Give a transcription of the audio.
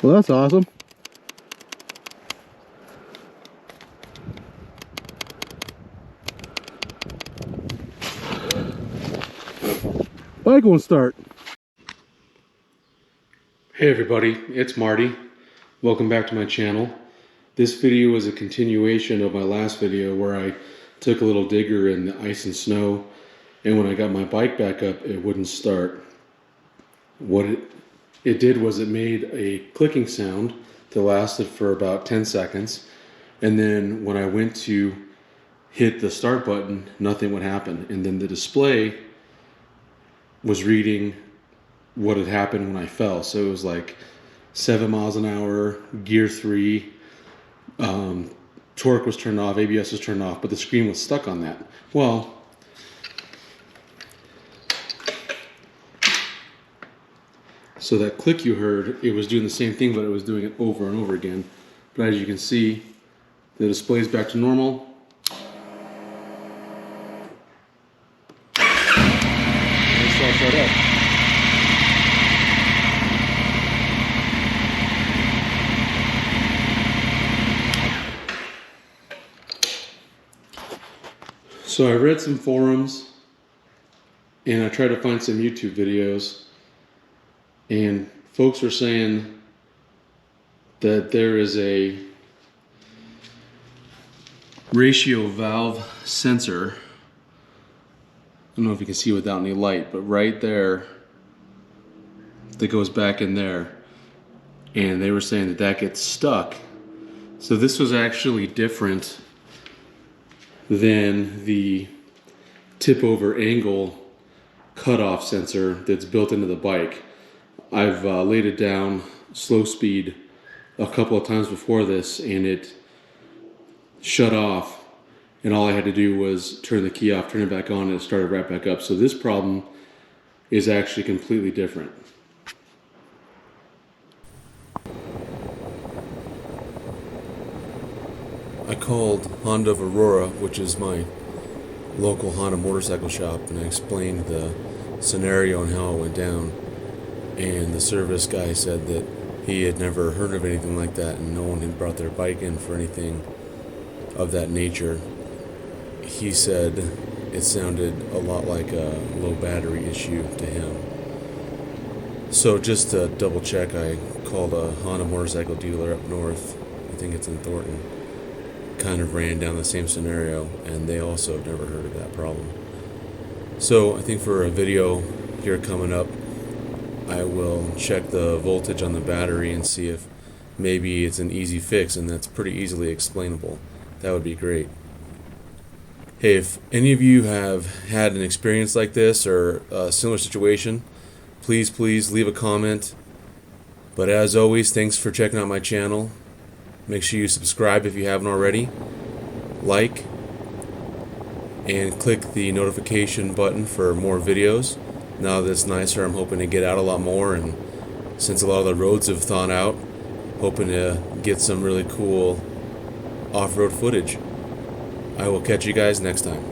Well, that's awesome. Bike won't start. Hey everybody, it's Marty. Welcome back to my channel. This video is a continuation of my last video where I took a little digger in the ice and snow, and when I got my bike back up, it wouldn't start. What it did was it made a clicking sound that lasted for about 10 seconds, and then when I went to hit the start button, nothing would happen, and then the display was reading what had happened when I fell. So it was like 7 miles an hour, gear 3, torque was turned off, ABS was turned off, but the screen was stuck on that. Well, so that click you heard, it was doing the same thing, but it was doing it over and over again. But as you can see, the display's back to normal. And it starts right up. So I read some forums and I tried to find some YouTube videos, and folks were saying that there is a ratio valve sensor. I don't know if you can see without any light, but right there that goes back in there, and they were saying that that gets stuck. So this was actually different than the tip over angle cutoff sensor that's built into the bike. I've laid it down slow speed a couple of times before this, and it shut off, and all I had to do was turn the key off, turn it back on, and it started right back up. So this problem is actually completely different. I called Honda of Aurora, which is my local Honda motorcycle shop, and I explained the scenario and how it went down. And the service guy said that he had never heard of anything like that, and no one had brought their bike in for anything of that nature. He said it sounded a lot like a low battery issue to him. So just to double check, I called a Honda motorcycle dealer up north. I think it's in Thornton. Kind of ran down the same scenario, and they also have never heard of that problem. So I think for a video here coming up, I will check the voltage on the battery and see if maybe it's an easy fix, and that's pretty easily explainable. That would be great. Hey, if any of you have had an experience like this or a similar situation, please leave a comment. But as always, thanks for checking out my channel. Make sure you subscribe if you haven't already, like, and click the notification button for more videos. Now that it's nicer, I'm hoping to get out a lot more, and since a lot of the roads have thawed out, hoping to get some really cool off-road footage. I will catch you guys next time.